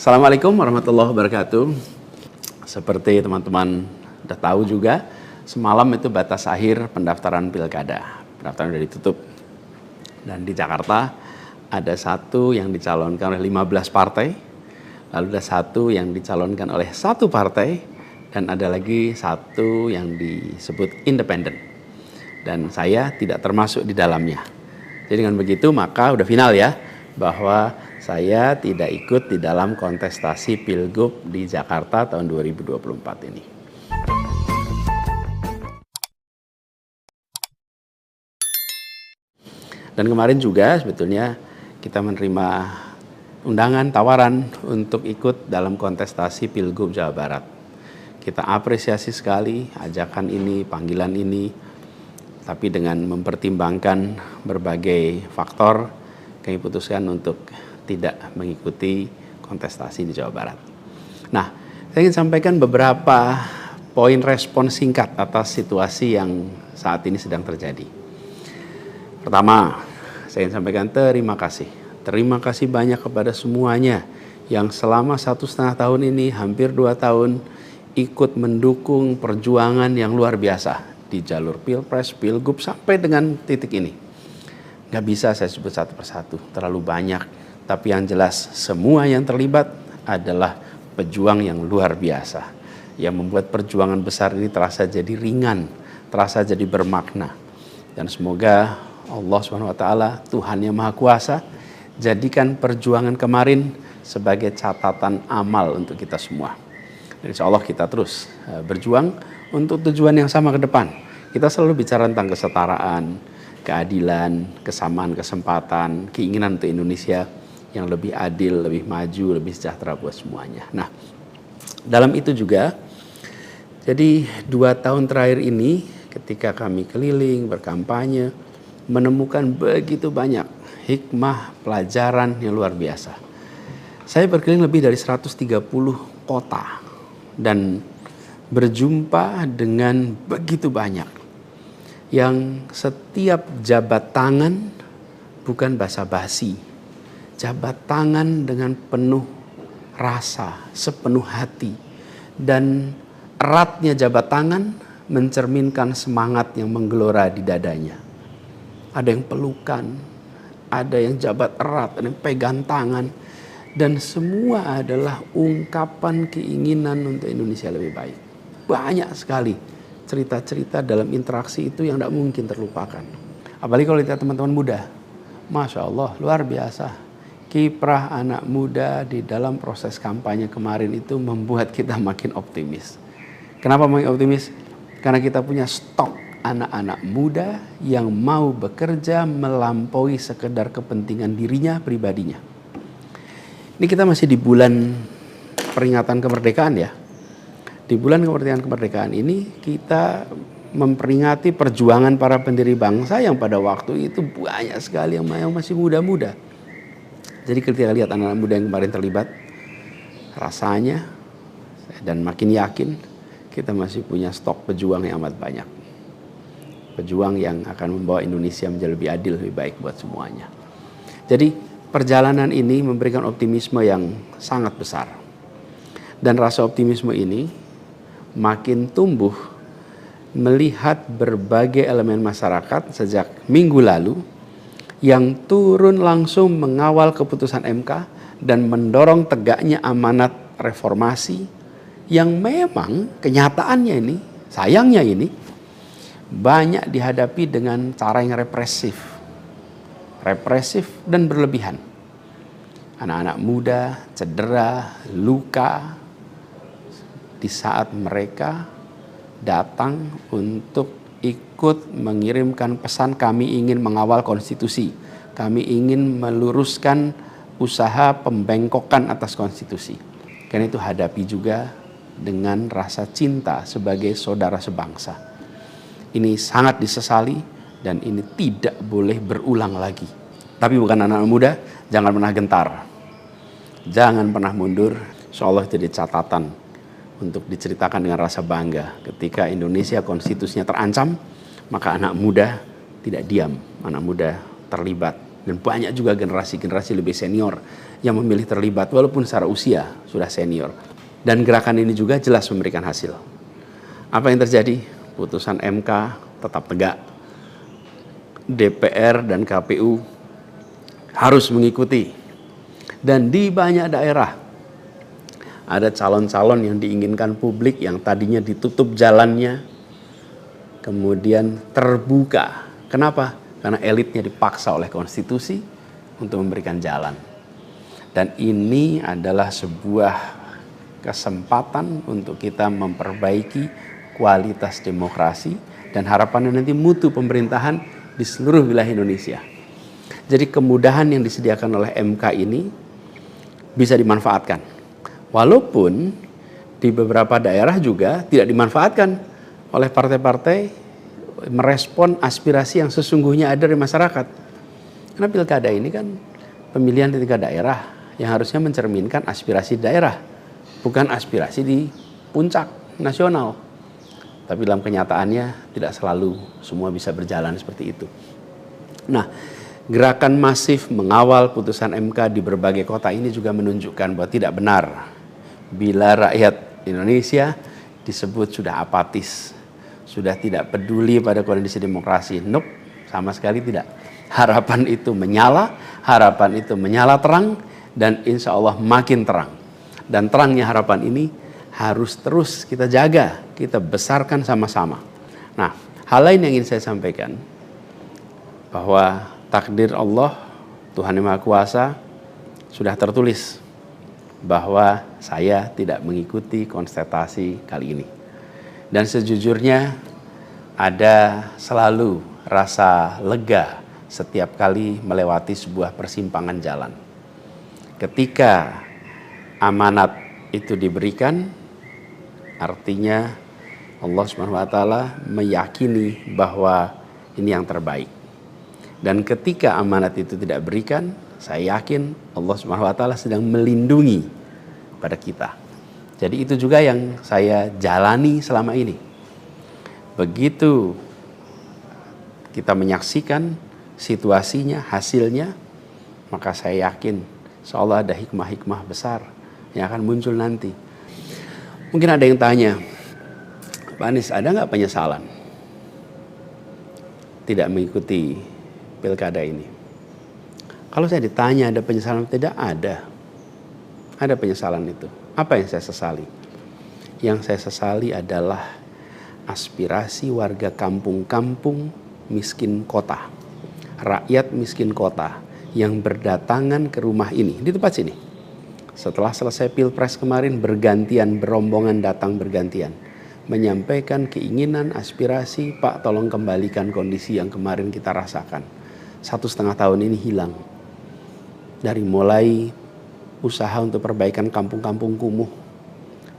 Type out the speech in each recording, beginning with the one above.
Assalamualaikum warahmatullahi wabarakatuh. Seperti teman-teman udah tahu juga, semalam itu batas akhir pendaftaran pilkada. Pendaftaran sudah ditutup. Dan di Jakarta ada satu yang dicalonkan oleh 15 partai, lalu ada satu yang dicalonkan oleh satu partai, dan ada lagi satu yang disebut independen. Dan saya tidak termasuk di dalamnya. Jadi dengan begitu maka udah final ya, bahwa saya tidak ikut di dalam kontestasi Pilgub di Jakarta tahun 2024 ini. Dan kemarin juga sebetulnya kita menerima undangan, tawaran untuk ikut dalam kontestasi Pilgub Jawa Barat. Kita apresiasi sekali ajakan ini, panggilan ini, tapi dengan mempertimbangkan berbagai faktor, kami putuskan untuk tidak mengikuti kontestasi di Jawa Barat. Nah, saya ingin sampaikan beberapa poin respon singkat atas situasi yang saat ini sedang terjadi. Pertama, saya ingin sampaikan terima kasih. Terima kasih banyak kepada semuanya yang selama 1,5 tahun ini, hampir 2 tahun, ikut mendukung perjuangan yang luar biasa di jalur Pilpres, Pilgub, sampai dengan titik ini. Gak bisa saya sebut satu persatu, terlalu banyak. Tapi yang jelas semua yang terlibat adalah pejuang yang luar biasa, yang membuat perjuangan besar ini terasa jadi ringan, terasa jadi bermakna. Dan semoga Allah SWT, Tuhan yang Maha Kuasa, jadikan perjuangan kemarin sebagai catatan amal untuk kita semua. Dan insya Allah kita terus berjuang untuk tujuan yang sama ke depan. Kita selalu bicara tentang kesetaraan, keadilan, kesamaan kesempatan, keinginan untuk Indonesia yang lebih adil, lebih maju, lebih sejahtera buat semuanya. Nah, dalam itu juga, jadi 2 tahun terakhir ini ketika kami keliling, berkampanye, menemukan begitu banyak hikmah, pelajaran yang luar biasa. Saya berkeliling lebih dari 130 kota dan berjumpa dengan begitu banyak yang setiap jabat tangan bukan basa-basi, jabat tangan dengan penuh rasa, sepenuh hati, dan eratnya jabat tangan mencerminkan semangat yang menggelora di dadanya. Ada yang pelukan, ada yang jabat erat, ada yang pegang tangan, dan semua adalah ungkapan keinginan untuk Indonesia lebih baik. Banyak sekali cerita-cerita dalam interaksi itu yang tidak mungkin terlupakan. Apalagi kalau lihat teman-teman muda. Masya Allah, luar biasa. Kiprah anak muda di dalam proses kampanye kemarin itu membuat kita makin optimis. Kenapa makin optimis? Karena kita punya stok anak-anak muda yang mau bekerja melampaui sekedar kepentingan dirinya, pribadinya. Ini kita masih di bulan peringatan kemerdekaan ya. Di bulan kemerdekaan ini kita memperingati perjuangan para pendiri bangsa yang pada waktu itu banyak sekali yang masih muda-muda. Jadi ketika lihat anak-anak muda yang kemarin terlibat, rasanya dan makin yakin kita masih punya stok pejuang yang amat banyak. Pejuang yang akan membawa Indonesia menjadi lebih adil, lebih baik buat semuanya. Jadi perjalanan ini memberikan optimisme yang sangat besar. Dan rasa optimisme ini makin tumbuh melihat berbagai elemen masyarakat sejak minggu lalu yang turun langsung mengawal keputusan MK dan mendorong tegaknya amanat reformasi yang memang kenyataannya ini, sayangnya ini, banyak dihadapi dengan cara yang represif dan berlebihan. Anak-anak muda cedera, luka di saat mereka datang untuk ikut mengirimkan pesan kami ingin mengawal konstitusi. Kami ingin meluruskan usaha pembengkokan atas konstitusi. Karena itu hadapi juga dengan rasa cinta sebagai saudara sebangsa. Ini sangat disesali dan ini tidak boleh berulang lagi. Tapi bukan anak-anak muda, jangan pernah gentar. Jangan pernah mundur. Insyaallah jadi catatan untuk diceritakan dengan rasa bangga. Ketika Indonesia konstitusinya terancam, maka anak muda tidak diam. Anak muda terlibat Dan banyak juga generasi-generasi lebih senior yang memilih terlibat walaupun secara usia sudah senior. Dan gerakan ini juga jelas memberikan hasil. Apa yang terjadi? Putusan MK tetap tegak. DPR dan KPU harus mengikuti. Dan di banyak daerah ada calon-calon yang diinginkan publik yang tadinya ditutup jalannya kemudian terbuka. Kenapa? Karena elitnya dipaksa oleh konstitusi untuk memberikan jalan. Dan ini adalah sebuah kesempatan untuk kita memperbaiki kualitas demokrasi dan harapannya nanti mutu pemerintahan di seluruh wilayah Indonesia. Jadi kemudahan yang disediakan oleh MK ini bisa dimanfaatkan. Walaupun di beberapa daerah juga tidak dimanfaatkan oleh partai-partai merespon aspirasi yang sesungguhnya ada dari masyarakat. Karena pilkada ini kan pemilihan di tingkat daerah yang harusnya mencerminkan aspirasi daerah, bukan aspirasi di puncak nasional. Tapi dalam kenyataannya tidak selalu semua bisa berjalan seperti itu. Nah, gerakan masif mengawal putusan MK di berbagai kota ini juga menunjukkan bahwa tidak benar bila rakyat Indonesia disebut sudah apatis, sudah tidak peduli pada kondisi demokrasi. Nope, sama sekali tidak. Harapan itu menyala, harapan itu menyala terang, dan insya Allah makin terang. Dan terangnya harapan ini harus terus kita jaga, kita besarkan sama-sama. Nah, hal lain yang ingin saya sampaikan, bahwa takdir Allah, Tuhan Yang Maha Kuasa, sudah tertulis bahwa saya tidak mengikuti kontestasi kali ini. Dan sejujurnya ada selalu rasa lega setiap kali melewati sebuah persimpangan jalan. Ketika amanat itu diberikan, artinya Allah SWT meyakini bahwa ini yang terbaik. Dan ketika amanat itu tidak berikan, saya yakin Allah SWT sedang melindungi pada kita. Jadi itu juga yang saya jalani selama ini. Begitu kita menyaksikan situasinya, hasilnya, maka saya yakin seolah ada hikmah-hikmah besar yang akan muncul nanti. Mungkin ada yang tanya, Pak Anies, ada nggak penyesalan tidak mengikuti pilkada ini? Kalau saya ditanya ada penyesalan, tidak ada. Ada penyesalan itu. Apa yang saya sesali? Yang saya sesali adalah aspirasi warga kampung-kampung miskin kota, rakyat miskin kota yang berdatangan ke rumah ini, di tempat sini. Setelah selesai Pilpres kemarin, bergantian, berombongan datang bergantian, menyampaikan keinginan, aspirasi, Pak tolong kembalikan kondisi yang kemarin kita rasakan. 1,5 tahun ini hilang. Dari mulai usaha untuk perbaikan kampung-kampung kumuh,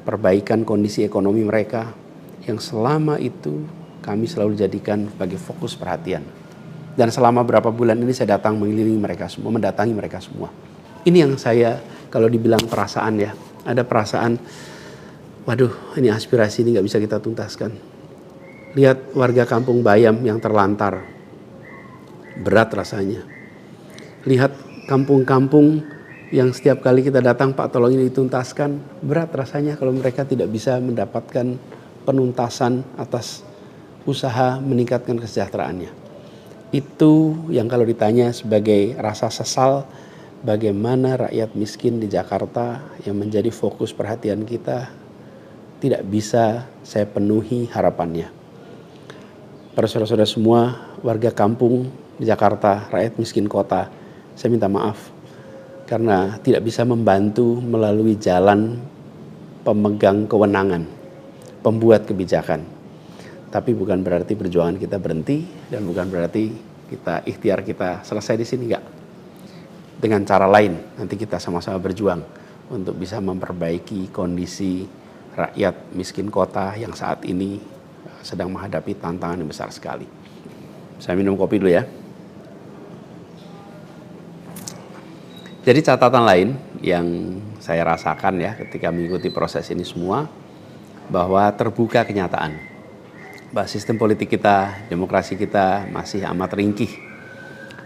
perbaikan kondisi ekonomi mereka, yang selama itu kami selalu jadikan sebagai fokus perhatian. Dan selama berapa bulan ini saya datang mengelilingi mereka semua, mendatangi mereka semua. Ini yang saya, kalau dibilang perasaan ya, ada perasaan, waduh ini aspirasi ini gak bisa kita tuntaskan. Lihat warga kampung Bayam yang terlantar, berat rasanya. Lihat kampung-kampung yang setiap kali kita datang, Pak tolong ini dituntaskan, berat rasanya kalau mereka tidak bisa mendapatkan penuntasan atas usaha meningkatkan kesejahteraannya. Itu yang kalau ditanya sebagai rasa sesal, bagaimana rakyat miskin di Jakarta yang menjadi fokus perhatian kita tidak bisa saya penuhi harapannya. Para saudara-saudara semua, warga kampung di Jakarta, rakyat miskin kota, saya minta maaf karena tidak bisa membantu melalui jalan pemegang kewenangan, pembuat kebijakan. Tapi bukan berarti perjuangan kita berhenti dan bukan berarti kita ikhtiar kita selesai di sini, enggak. Dengan cara lain nanti kita sama-sama berjuang untuk bisa memperbaiki kondisi rakyat miskin kota yang saat ini sedang menghadapi tantangan yang besar sekali. Saya minum kopi dulu ya. Jadi catatan lain yang saya rasakan ya ketika mengikuti proses ini semua, bahwa terbuka kenyataan bahwa sistem politik kita, demokrasi kita masih amat ringkih.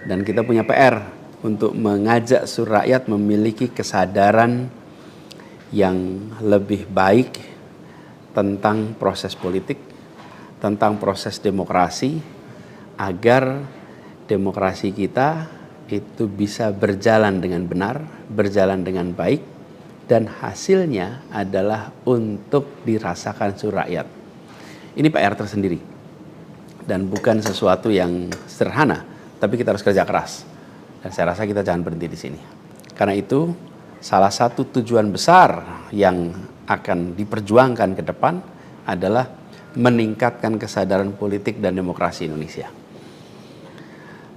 Dan kita punya PR untuk mengajak seluruh rakyat memiliki kesadaran yang lebih baik tentang proses politik, tentang proses demokrasi, agar demokrasi kita itu bisa berjalan dengan benar, berjalan dengan baik, dan hasilnya adalah untuk dirasakan seluruh rakyat. Ini PR tersendiri dan bukan sesuatu yang sederhana, tapi kita harus kerja keras. Dan saya rasa kita jangan berhenti di sini. Karena itu, salah satu tujuan besar yang akan diperjuangkan ke depan adalah meningkatkan kesadaran politik dan demokrasi Indonesia.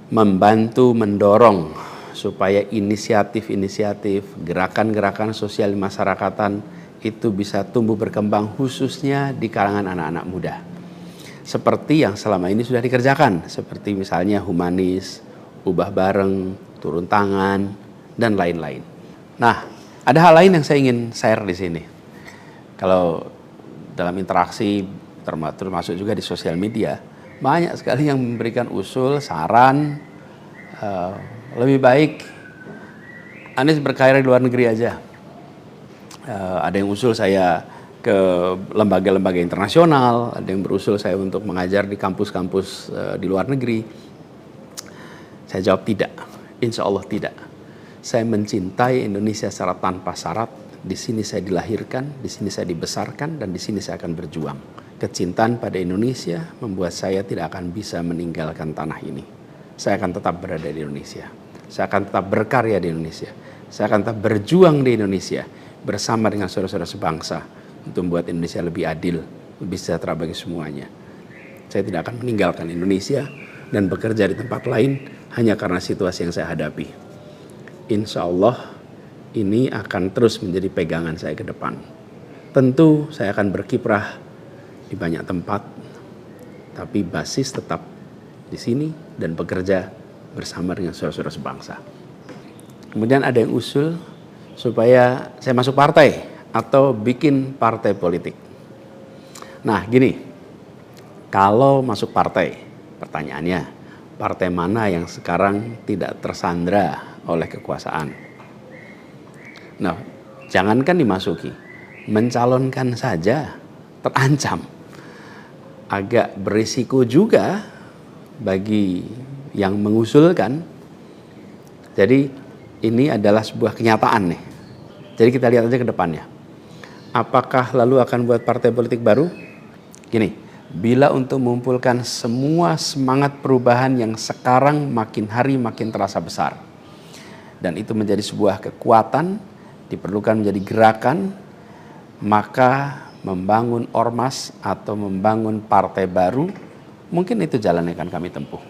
Membantu mendorong supaya inisiatif-inisiatif, gerakan-gerakan sosial masyarakatan itu bisa tumbuh berkembang khususnya di kalangan anak-anak muda. Seperti yang selama ini sudah dikerjakan, seperti misalnya humanis, ubah bareng, turun tangan, dan lain-lain. Nah, ada hal lain yang saya ingin share di sini. Kalau dalam interaksi, termasuk juga di sosial media, banyak sekali yang memberikan usul, saran, lebih baik Anies berkarir di luar negeri aja. Ada yang usul saya ke lembaga-lembaga internasional, ada yang berusul saya untuk mengajar di kampus-kampus di luar negeri. Saya jawab tidak, insya Allah tidak. Saya mencintai Indonesia secara tanpa syarat. Di sini saya dilahirkan, di sini saya dibesarkan, dan di sini saya akan berjuang. Kecintaan pada Indonesia membuat saya tidak akan bisa meninggalkan tanah ini. Saya akan tetap berada di Indonesia. Saya akan tetap berkarya di Indonesia. Saya akan tetap berjuang di Indonesia bersama dengan saudara-saudara sebangsa untuk membuat Indonesia lebih adil, lebih sejahtera bagi semuanya. Saya tidak akan meninggalkan Indonesia dan bekerja di tempat lain hanya karena situasi yang saya hadapi. Insya Allah ini akan terus menjadi pegangan saya ke depan. Tentu saya akan berkiprah di banyak tempat, tapi basis tetap di sini dan bekerja bersama dengan saudara-saudara sebangsa. Kemudian ada yang usul supaya saya masuk partai atau bikin partai politik. Nah gini, kalau masuk partai, pertanyaannya, partai mana yang sekarang tidak tersandra oleh kekuasaan? Nah, jangankan dimasuki, mencalonkan saja terancam. Agak berisiko juga bagi yang mengusulkan. Jadi ini adalah sebuah kenyataan nih. Jadi kita lihat aja ke depannya. Apakah lalu akan buat partai politik baru? Gini, bila untuk mengumpulkan semua semangat perubahan yang sekarang makin hari makin terasa besar, dan itu menjadi sebuah kekuatan, diperlukan menjadi gerakan, maka membangun ormas atau membangun partai baru, mungkin itu jalan yang akan kami tempuh.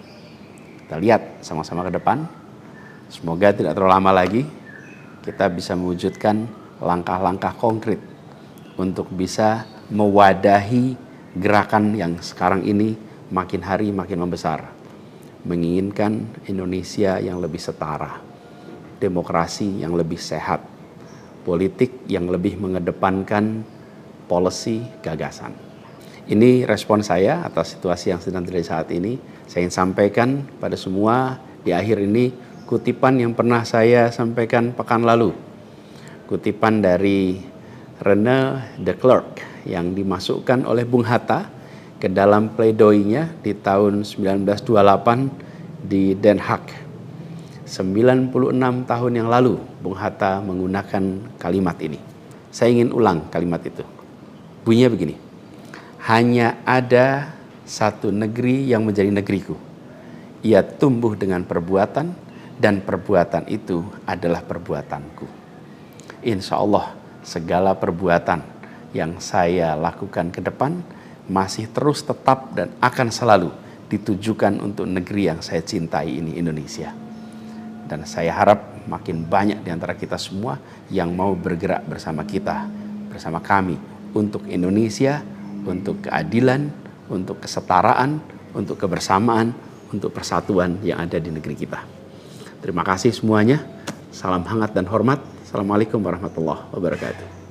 Kita lihat sama-sama ke depan. Semoga tidak terlalu lama lagi kita bisa mewujudkan langkah-langkah konkret untuk bisa mewadahi gerakan yang sekarang ini makin hari makin membesar. Menginginkan Indonesia yang lebih setara, demokrasi yang lebih sehat, politik yang lebih mengedepankan policy gagasan. Ini respon saya atas situasi yang sedang terjadi saat ini. Saya ingin sampaikan pada semua di akhir ini kutipan yang pernah saya sampaikan pekan lalu. Kutipan dari René de Klerk yang dimasukkan oleh Bung Hatta ke dalam pledoinya di tahun 1928 di Den Haag. 96 tahun yang lalu Bung Hatta menggunakan kalimat ini. Saya ingin ulang kalimat itu. Bunyinya begini. Hanya ada satu negeri yang menjadi negeriku. Ia tumbuh dengan perbuatan, dan perbuatan itu adalah perbuatanku. Insya Allah segala perbuatan yang saya lakukan ke depan masih terus tetap dan akan selalu ditujukan untuk negeri yang saya cintai ini, Indonesia. Dan saya harap makin banyak di antara kita semua yang mau bergerak bersama kita, bersama kami untuk Indonesia, untuk keadilan, untuk kesetaraan, untuk kebersamaan, untuk persatuan yang ada di negeri kita. Terima kasih semuanya. Salam hangat dan hormat. Assalamualaikum warahmatullahi wabarakatuh.